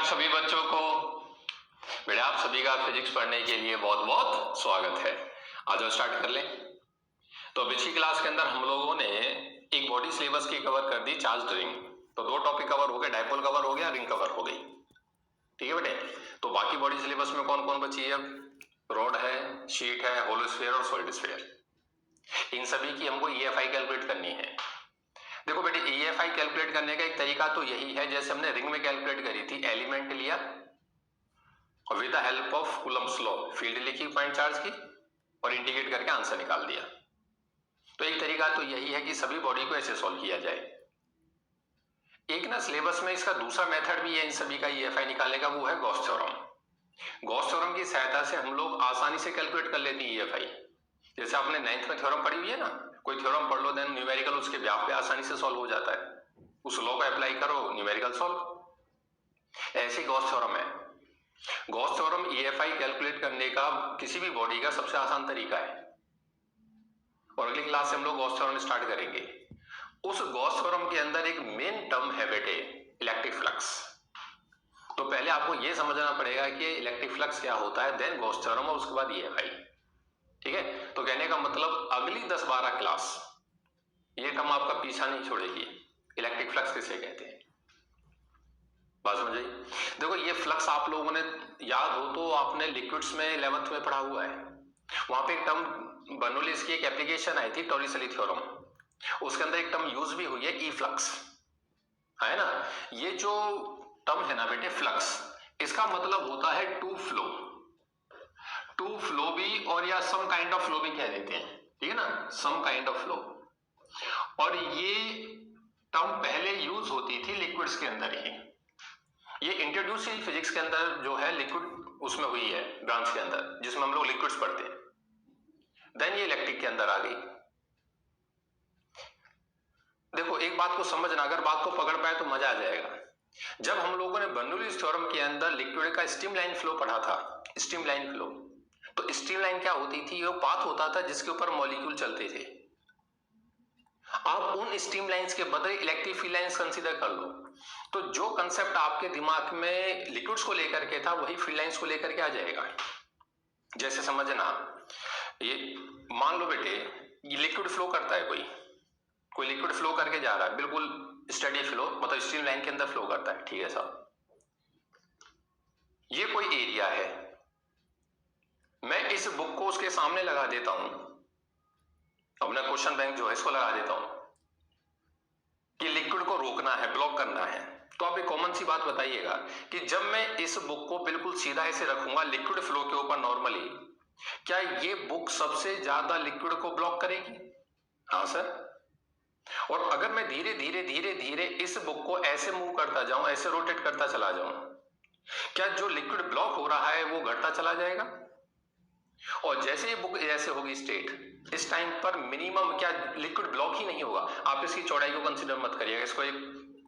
नमस्कार सभी बच्चों को। बेटा आप सभी का फिजिक्स पढ़ने के लिए बहुत बहुत स्वागत है। आज हम स्टार्ट कर लें। तो पिछली क्लास के अंदर हम लोगों ने एक बॉडी सिलेबस की कवर कर दी, चार्ज रिंग। तो दो टॉपिक कवर हो गए, डायपोल कवर हो गया, रिंग कवर हो गई। ठीक है बेटे। तो बाकी बॉडी सिलेबस में कौन कौन बची है? अब रॉड है, शीट है, होलो स्फीयर और सॉलिड स्फीयर। इन सभी की हमको EFI कैलकुलेट करनी है। देखो बेटे, EFI कैलकुलेट करने का एक तरीका तो यही है जैसे हमने रिंग में कैलकुलेट करी थी। एलिमेंट लिया और with the help of Coulomb's law field लिखी पॉइंट चार्ज की और इंटीग्रेट करके आंसर निकाल दिया। तो एक तरीका तो यही है कि सभी बॉडी को ऐसे सॉल्व किया जाए। एक ना सिलेबस में इसका दूसरा मेथड भी है इन सभी का EFI निकालने का, वो है गॉस थ्योरम। गॉस थ्योरम की सहायता से हम लोग आसानी से कैलकुलेट कर लेते हैं EFI। जैसे आपने 9th में थ्योरम पढ़ी हुई है ना, कोई थ्योरम पढ़ लो, देन न्यूमेरिकल उसके ब्याह पे आसानी से सॉल्व हो जाता है। उस लॉ को अप्लाई करो, न्यूमेरिकल सॉल्व। ऐसे गॉस थ्योरम है। गॉस थ्योरम EFI कैलकुलेट करने का किसी भी बॉडी का सबसे आसान तरीका है और अगली क्लास से हम लोग गॉस थ्योरम स्टार्ट करेंगे। उस गॉस थ्योरम के अंदर एक मेन टर्म है बेटे, इलेक्ट्रिक फ्लक्स। तो पहले आपको यह समझना पड़ेगा कि इलेक्ट्रिक फ्लक्स क्या होता है, देन गॉस थ्योरम और उसके बाद EFI। ठीक है। तो कहने का मतलब अगली 10-12 क्लास ये टर्म आपका पीछा नहीं छोड़ेगी। इलेक्ट्रिक फ्लक्स किसे कहते हैं, बात समझ आई? देखो ये फ्लक्स आप लोगों ने याद हो तो आपने लिक्विड्स में 11th में पढ़ा हुआ है। वहां पे एक टर्म बर्नौलीज की एक एप्लीकेशन आई थी, टॉरिसली थ्योरम। उसके अंदर एक टर्म यूज भी हुई है, ई फ्लक्स, है ना। ये जो टर्म है ना बेटे फ्लक्स, इसका मतलब होता है टू फ्लो। टू फ्लो भी और या सम काइंड ऑफ फ्लो भी कह देते हैं, ठीक है ना, सम काइंड ऑफ फ्लो। और ये टर्म पहले यूज होती थी लिक्विड्स के अंदर ही। ये इंट्रोड्यूस ही फिजिक्स के अंदर जो है लिक्विड उसमें हुई है, ब्रांच के अंदर जिसमें हम लोग लिक्विड्स पढ़ते हैं। देन ये इलेक्ट्रिक के अंदर आ गई। देखो एक बात को समझना, अगर बात को पकड़ पाए तो मजा आ जाएगा। जब हम लोगों ने बर्नौलीज थ्योरम के अंदर लिक्विड का स्ट्रीमलाइन फ्लो पढ़ा था, स्ट्रीमलाइन फ्लो, तो स्ट्रीमलाइन क्या होती थी? वो पाथ होता था जिसके ऊपर मॉलिक्यूल चलते थे। आप उन स्ट्रीमलाइंस के बदले इलेक्ट्रिक फील्ड लाइंस कंसीडर कर लो, तो जो कंसेप्ट आपके दिमाग में लिक्विड्स को लेकर के था वही फील्ड लाइंस को लेकर के आ जाएगा। जैसे समझना, ये मान लो बेटे ये लिक्विड फ्लो करता है, कोई लिक्विड फ्लो करके जा रहा है, बिल्कुल स्टडी फ्लो, मतलब स्ट्रीम लाइन के अंदर फ्लो करता है। ठीक है साहब, ये कोई एरिया है, मैं इस बुक को उसके सामने लगा देता हूं, अपना क्वेश्चन बैंक जो है इसको लगा देता हूं कि लिक्विड को रोकना है, ब्लॉक करना है। तो आप एक कॉमन सी बात बताइएगा कि जब मैं इस बुक को बिल्कुल सीधा ऐसे रखूंगा लिक्विड फ्लो के ऊपर नॉर्मली, क्या ये बुक सबसे ज्यादा लिक्विड को ब्लॉक करेगी? हाँ सर। और अगर मैं धीरे धीरे धीरे धीरे इस बुक को ऐसे मूव करता जाऊं, ऐसे रोटेट करता चला जाऊं, क्या जो लिक्विड ब्लॉक हो रहा है वो घटता चला जाएगा? और जैसे ये बुक ऐसे होगी स्ट्रेट, इस टाइम पर मिनिमम क्या लिक्विड ब्लॉक ही नहीं होगा। आप इसकी चौड़ाई को कंसीडर मत करिएगा, इसको एक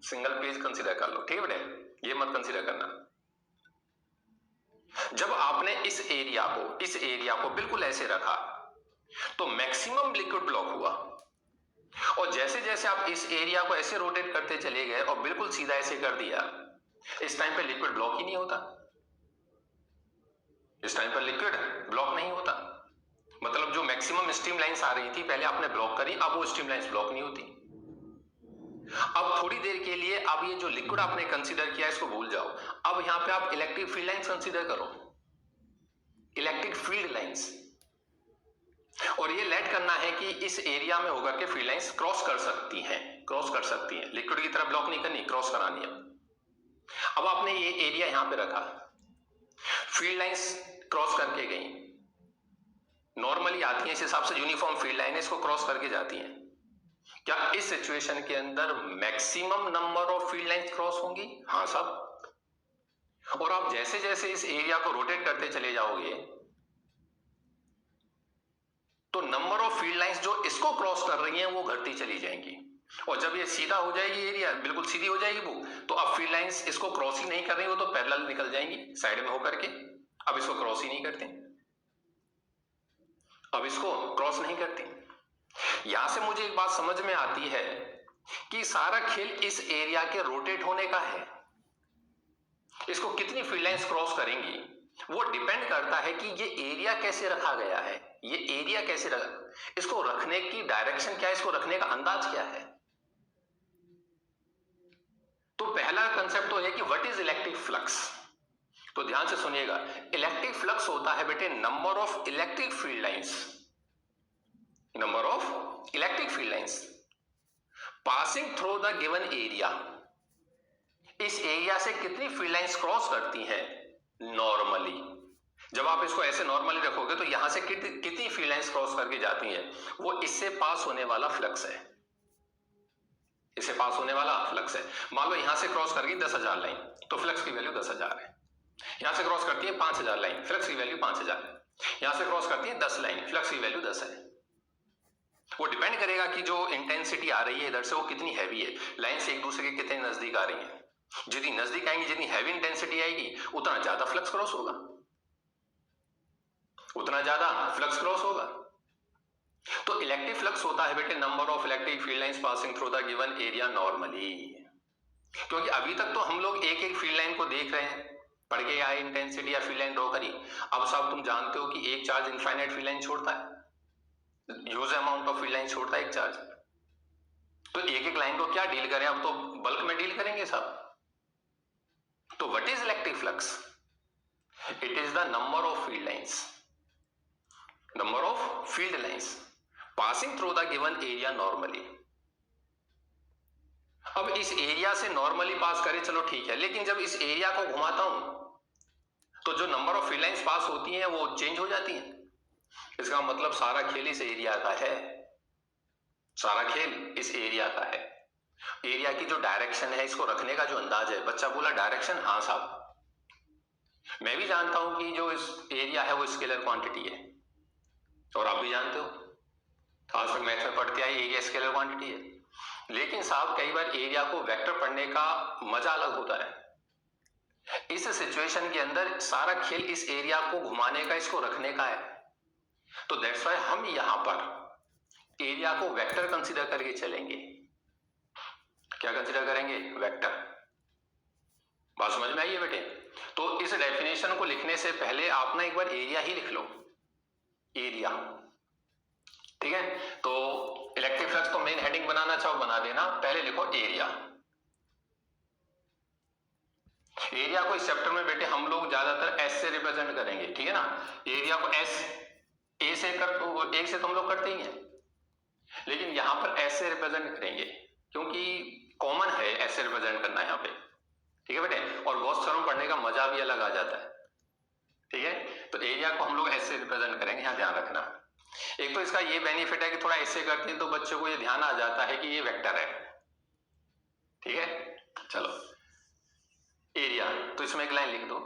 सिंगल पेज कंसीडर कर लो, ठीक है बेटे, ये मत कंसीडर करना। जब आपने इस एरिया को बिल्कुल ऐसे रखा तो मैक्सिमम लिक्विड ब्लॉक हुआ, और जैसे जैसे आप इस एरिया को ऐसे रोटेट करते चले गए और बिल्कुल सीधा ऐसे कर दिया, इस टाइम पे लिक्विड ब्लॉक ही नहीं होता। इस टाइम पर लिक्विड ब्लॉक नहीं होता, मतलब जो मैक्सिमम स्ट्रीम लाइंस आ रही थी पहले आपने ब्लॉक करी, अब वो स्ट्रीम लाइंस ब्लॉक नहीं होती। अब थोड़ी देर के लिए अब ये जो लिक्विड आपने कंसीडर किया इसको भूल जाओ, अब यहां पे आप इलेक्ट्रिक फील्ड लाइंस कंसीडर करो, इलेक्ट्रिक फील्ड लाइंस। और ये लेट करना है कि इस एरिया में होकर के फील्ड लाइंस क्रॉस कर सकती हैं, लिक्विड की तरह ब्लॉक नहीं करनी, क्रॉस करानी है। अब आपने ये एरिया यहां पे रखा, फील्ड लाइंस क्रॉस करके गई, नॉर्मली आती है इस हिसाब से यूनिफॉर्म फील्ड लाइन, इसको क्रॉस करके जाती हैं। क्या इस सिचुएशन के अंदर maximum number of field lines cross होंगी? हाँ साहब। और आप जैसे जैसे इस एरिया को रोटेट करते चले जाओगे तो नंबर ऑफ फील्ड लाइंस जो इसको क्रॉस कर रही हैं वो घटती चली जाएंगी, और जब ये सीधा हो जाएगी, एरिया बिल्कुल सीधी हो जाएगी वो, तो अब फील्ड लाइंस इसको क्रॉस ही नहीं कर रही, वो तो पैरेलल निकल जाएंगी साइड में होकर के, अब इसको क्रॉस ही नहीं करते, अब इसको क्रॉस नहीं करती। यहां से मुझे एक बात समझ में आती है कि सारा खेल इस एरिया के रोटेट होने का है। इसको कितनी फील्ड लाइंस क्रॉस करेंगी वो डिपेंड करता है कि ये एरिया कैसे रखा गया है, ये एरिया कैसे रखा, इसको रखने की डायरेक्शन क्या है, इसको रखने का अंदाज क्या है। तो पहला कंसेप्ट तो है कि व्हाट इज इलेक्ट्रिक फ्लक्स। तो ध्यान से सुनिएगा, इलेक्ट्रिक फ्लक्स होता है बेटे number of electric field lines, number of electric field lines passing through the given area. इस एरिया से कितनी फील्ड लाइंस क्रॉस करती हैं नॉर्मली। जब आप इसको ऐसे नॉर्मली रखोगे तो यहां से कितनी फील्ड लाइंस क्रॉस करके जाती हैं, वो इससे पास होने वाला फ्लक्स है, इससे पास होने वाला फ्लक्स है। मान लो यहां से क्रॉस करके 10,000 लाइन, तो फ्लक्स की वैल्यू 10,000 है। यहां से क्रॉस करती है 5,000 लाइन, फ्लक्स की वैल्यू 5,000 है। यहां से क्रॉस करती है 10 लाइन, फ्लक्स की वैल्यू 10 है। वो डिपेंड करेगा कि जो इंटेंसिटी आ रही है इधर से वो कितनी हैवी है, लाइन से एक दूसरे के कितने नजदीक आ रही है। जितनी नजदीक आएंगी, जितनी हैवी इंटेंसिटी आएगी, उतना ज्यादा फ्लक्स क्रॉस होगा, उतना ज्यादा फ्लक्स क्रॉस होगा। तो इलेक्ट्रिक फ्लक्स होता है बेटे number of electric field lines passing through the given area normally. क्योंकि अभी तक तो हम लोग एक एक फील्ड लाइन को देख रहे हैं, पढ़ के आए इंटेंसिटी या फील्ड लाइन ड्रॉ करी। अब साहब तुम जानते हो कि एक चार्ज इनफाइनाइट फील्ड लाइन छोड़ता है, huge amount of field line छोड़ता है एक चार्ज। तो एक एक लाइन को क्या डील करें, अब तो बल्क में डील करेंगे साहब। तो what is electric flux? It is the number of field lines, number of field lines passing through the given area normally. अब इस एरिया से नॉर्मली पास करे चलो ठीक है, लेकिन जब इस एरिया को घुमाता हूं तो जो number of field lines pass होती हैं वो चेंज हो जाती हैं। इसका मतलब सारा खेल इस एरिया का है, सारा खेल इस एरिया का है। एरिया की जो डायरेक्शन है, इसको रखने का जो अंदाज है। बच्चा बोला डायरेक्शन, हाँ साहब मैं भी जानता हूं कि जो इस एरिया है वो स्केलर क्वांटिटी है, और आप भी जानते हो, खास तक मैथ में पढ़ते आए एरिया स्केलर क्वांटिटी है। लेकिन साहब कई बार एरिया को वेक्टर पढ़ने का मजा अलग होता है। इस सिचुएशन के अंदर सारा खेल इस एरिया को घुमाने का, इसको रखने का है। तो दैट्स व्हाई हम यहां पर एरिया को वेक्टर कंसीडर करके चलेंगे। क्या कंसीडर करेंगे? वेक्टर। बात समझ में आई है बेटे? तो इस डेफिनेशन को लिखने से पहले आप ना एक बार एरिया ही लिख लो, एरिया, ठीक है। तो इलेक्ट्रिक फ्लक्स तो मेन हेडिंग बनाना चाहो बना देना, पहले लिखो एरिया। एरिया को इस चैप्टर में बेटे हम लोग ज्यादातर एस से रिप्रेजेंट करेंगे, ठीक है ना। एरिया को एस, ए से तुम लोग करते ही हैं, लेकिन यहां पर एस से रिप्रेजेंट करेंगे क्योंकि कॉमन है एस से रिप्रेजेंट करना यहाँ पे, ठीक है बेटे। और गॉस थ्योरम पढ़ने का मजा भी अलग आ जाता है, ठीक है। तो एरिया को हम लोग एस से रिप्रेजेंट करेंगे, यहाँ ध्यान रखना। एक तो इसका ये बेनिफिट है कि थोड़ा ऐसे करते हैं तो बच्चों को ये ध्यान आ जाता है कि ये वेक्टर है, ठीक है। चलो एरिया, तो इसमें एक लाइन लिख दो,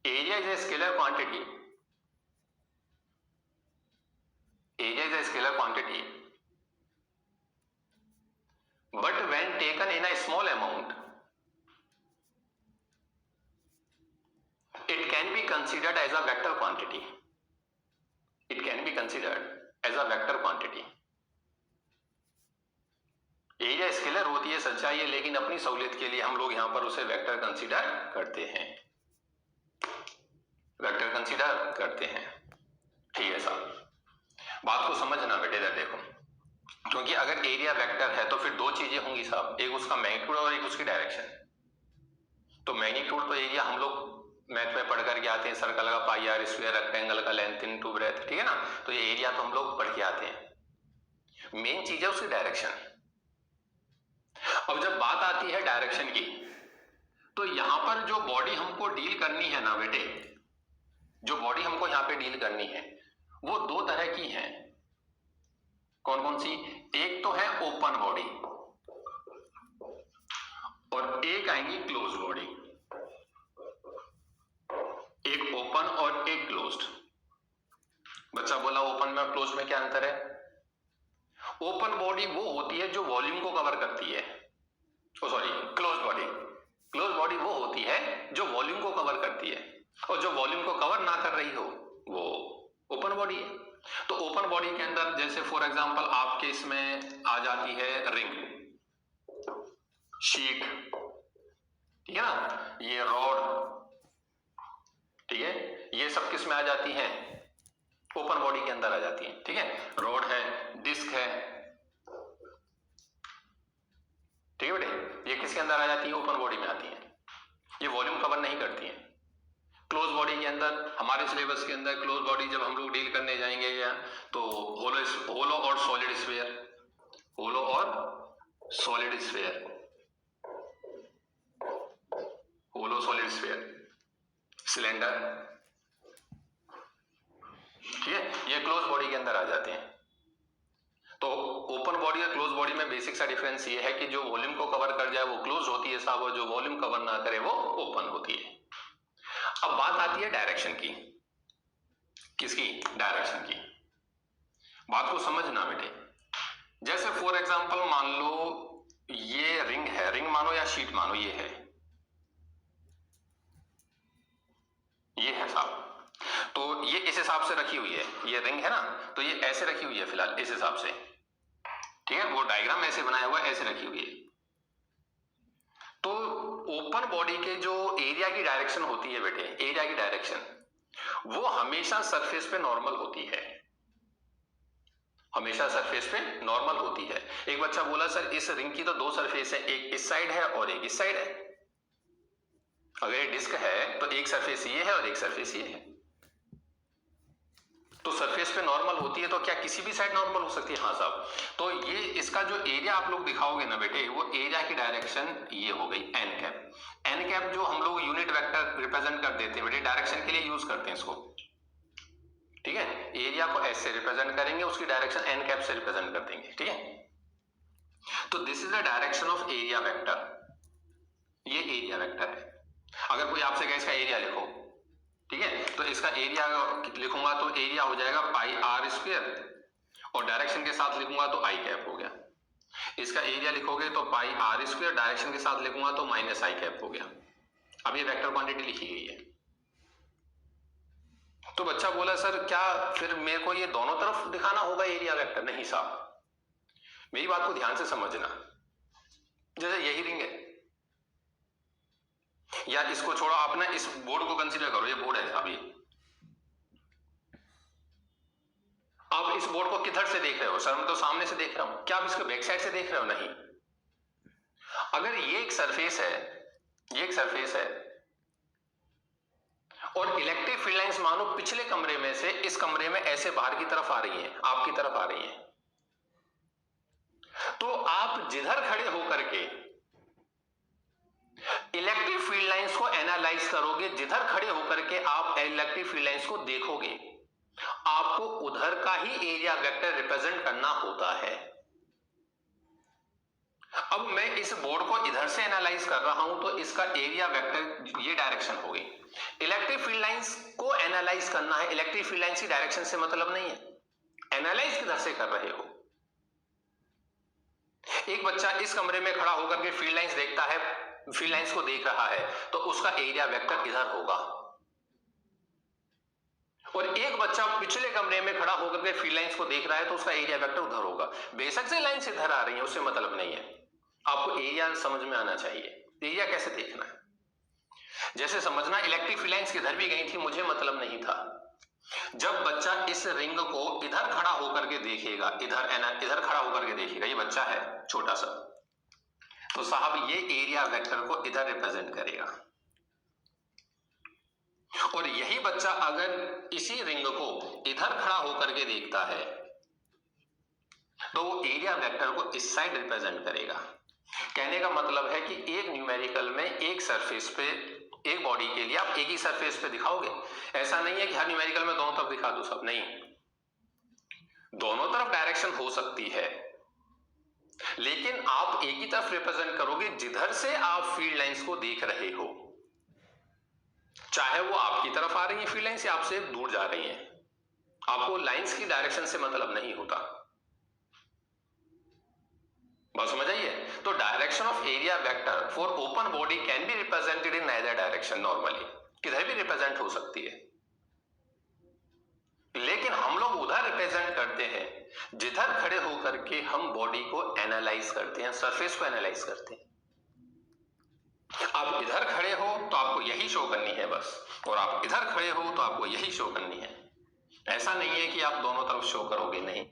area is a scalar quantity, area is a scalar quantity but when taken in a small amount it can be considered as a vector quantity, it can be considered as a vector quantity। Area scalar होती है सच्चाई है, लेकिन अपनी सहूलियत के लिए हम लोग यहां पर उसे वेक्टर कंसीडर करते हैं, वेक्टर कंसीडर करते हैं, ठीक है साहब। बात को समझना बेटे, देखो क्योंकि अगर एरिया वेक्टर है तो फिर दो चीजें होंगी साहब, एक उसका मैग्नीट्यूड और एक उसकी डायरेक्शन। तो मैग्नीट्यूड तो एरिया हम लोग मैथ में पढ़ करके आते हैं, सर्कल का पाई आर स्क्वायर, रेक्टेंगल का लेंथ इनटू ब्रेथ, ठीक है ना। तो ये एरिया तो हम लोग पढ़ के आते हैं। मेन चीज है उसकी डायरेक्शन। अब जब बात आती है डायरेक्शन की, तो यहां पर जो बॉडी हमको डील करनी है ना बेटे, जो बॉडी हमको यहाँ पे डील करनी है वो दो तरह की है। कौन कौन सी? एक तो है ओपन बॉडी और एक आएंगी क्लोज बॉडी। एक ओपन और एक क्लोज्ड। बच्चा बोला ओपन में और क्लोज में क्या अंतर है? ओपन बॉडी वो होती है जो वॉल्यूम को कवर करती है, sorry close body, close body वो होती है जो वॉल्यूम को कवर करती है, और जो वॉल्यूम को कवर ना कर रही हो वो ओपन बॉडी है। तो ओपन बॉडी के अंदर जैसे फॉर एग्जांपल आपके इसमें आ जाती है रिंग, शीट, ठीक है ना, ये रॉड, ये सब किस में आ जाती हैं? ओपन बॉडी के अंदर आ जाती हैं। ठीक है, रॉड है, डिस्क है, ठीक है बेटे, ये किसके अंदर आ जाती है? ओपन बॉडी में आती है। ये वॉल्यूम कवर नहीं करती है। क्लोज बॉडी के अंदर, हमारे सिलेबस के अंदर क्लोज बॉडी जब हम लोग डील करने जाएंगे या तो होलो और सॉलिड स्फीयर, होलो और सॉलिड स्फीयर, होलो सॉलिड स्फीयर, सिलेंडर, ठीक है, ये क्लोज बॉडी के अंदर आ जाते हैं। तो ओपन बॉडी और क्लोज बॉडी में बेसिक सा डिफरेंस ये है कि जो वॉल्यूम को कवर कर जाए वो क्लोज होती है साहब, और जो वॉल्यूम कवर ना करे वो ओपन होती है। अब बात आती है डायरेक्शन की। किसकी? डायरेक्शन की। बात को समझना बेटे, जैसे फॉर एग्जांपल मान लो ये रिंग है, रिंग मानो या शीट मानो, ये है साहब, तो ये इस हिसाब से रखी हुई है, ये रिंग है ना, तो ये ऐसे रखी हुई है फिलहाल इस हिसाब से, ठीक है, वो डायग्राम ऐसे बनाया हुआ है, ऐसे रखी हुई है। तो ओपन बॉडी के जो एरिया की डायरेक्शन होती है बेटे, एरिया की डायरेक्शन वो हमेशा सरफेस पे नॉर्मल होती है, हमेशा सरफेस पे नॉर्मल होती है। एक बच्चा बोला सर इस रिंग की तो दो सरफेस है, एक इस साइड है और एक इस साइड है। अगर ये डिस्क है तो एक सरफेस ये है और एक सरफेस ये है, तो सरफेस पे नॉर्मल होती है, तो क्या किसी भी साइड नॉर्मल हो सकती है? हाँ साहब। तो ये इसका जो एरिया आप लोग दिखाओगे ना बेटे, वो एरिया की डायरेक्शन ये हो गई एन कैप। एन कैप जो हम लोग यूनिट वेक्टर रिप्रेजेंट कर देते हैं बेटे, डायरेक्शन के लिए यूज करते हैं इसको, ठीक है। एरिया को एस से रिप्रेजेंट करेंगे, उसकी डायरेक्शन एन कैप से रिप्रेजेंट कर देंगे, ठीक है। तो this is the direction of area vector, ये एरिया वेक्टर है। अगर कोई आपसे कहे इसका एरिया लिखो, ठीक है, तो इसका एरिया लिखूंगा तो एरिया हो जाएगा पाई आर स्क्वायर, और डायरेक्शन के साथ लिखूंगा तो आई कैप हो गया। इसका एरिया लिखोगे तो पाई आर स्क्वायर, डायरेक्शन के साथ लिखूंगा तो माइनस आई कैप हो गया। अब ये वेक्टर क्वांटिटी लिखी गई है। तो बच्चा बोला सर क्या फिर मेरे को ये दोनों तरफ दिखाना होगा एरिया वेक्टर? नहीं साहब, मेरी बात को ध्यान से समझना। जैसे यही रिंग है, या इसको छोड़ो, आप ना इस बोर्ड को कंसीडर करो, ये बोर्ड है साहब, ये आप इस बोर्ड को किधर से देख रहे हो? सर मैं तो सामने से देख रहा हूं। क्या आप इसको बैक साइड से देख रहे हो? नहीं। अगर ये एक सरफेस है, ये एक सरफेस है, और इलेक्ट्रिक फील्ड लाइंस मानो पिछले कमरे में से इस कमरे में ऐसे बाहर की तरफ आ रही हैं, आपकी तरफ आ रही हैं, तो आप जिधर खड़े होकर के इलेक्ट्रिक फील्ड लाइंस को एनालाइज करोगे, जिधर खड़े होकर के आप इलेक्ट्रिक फील्ड लाइंस को देखोगे, आपको उधर का ही एरिया वेक्टर रिप्रेजेंट करना होता है। अब मैं इस बोर्ड को इधर से एनालाइज कर रहा हूं, तो इसका एरिया वेक्टर ये डायरेक्शन हो गई। इलेक्ट्रिक फील्ड लाइंस को एनालाइज करना है, इलेक्ट्रिक फील्ड लाइंस की डायरेक्शन से मतलब नहीं है। एनालाइज किधर से कर रहे हो? एक बच्चा इस कमरे में खड़ा होकर के फील्ड लाइंस देखता है, फील्ड लाइंस को देख रहा है, तो उसका एरिया वेक्टर इधर होगा। और एक बच्चा पिछले कमरे में खड़ा होकर के फील्ड लाइंस को देख रहा है, तो उसका एरिया वेक्टर उधर होगा। बेशक से लाइंस इधर आ रही है, उससे मतलब नहीं है। आपको एरिया समझ में आना चाहिए, एरिया कैसे देखना है। जैसे समझना, इलेक्ट्रिक फील्ड लाइंस किधर भी गई थी मुझे मतलब नहीं था। जब बच्चा इस रिंग को इधर खड़ा होकर के देखेगा, इधर खड़ा होकर के देखेगा, ये बच्चा है छोटा सा, तो साहब ये एरिया वेक्टर को इधर रिप्रेजेंट करेगा। और यही बच्चा अगर इसी रिंग को इधर खड़ा होकर के देखता है, तो वो एरिया वेक्टर को इस साइड रिप्रेजेंट करेगा। कहने का मतलब है कि एक न्यूमेरिकल में एक सरफेस पे, एक बॉडी के लिए आप एक ही सरफेस पे दिखाओगे। ऐसा नहीं है कि हर न्यूमेरिकल में दोनों तरफ दिखा दो सब, नहीं, दोनों तरफ डायरेक्शन हो सकती है, लेकिन आप एक ही तरफ रिप्रेजेंट करोगे जिधर से आप फील्ड लाइंस को देख रहे हो, चाहे वो आपकी तरफ आ रही है फील्ड लाइंस या आपसे दूर जा रही है। आपको लाइंस की डायरेक्शन से मतलब नहीं होता। बात समझ आइए? तो direction of area vector for open body can be represented in neither direction. Normally किधर भी रिप्रेजेंट हो सकती है, लेकिन हम लोग उधर रिप्रेजेंट करते हैं जिधर खड़े होकर के हम बॉडी को एनालाइज करते हैं, सरफेस को एनालाइज करते हैं। आप इधर खड़े हो तो आपको यही शो करनी है बस, और आप इधर खड़े हो तो आपको यही शो करनी है। ऐसा नहीं है कि आप दोनों तरफ शो करोगे, नहीं।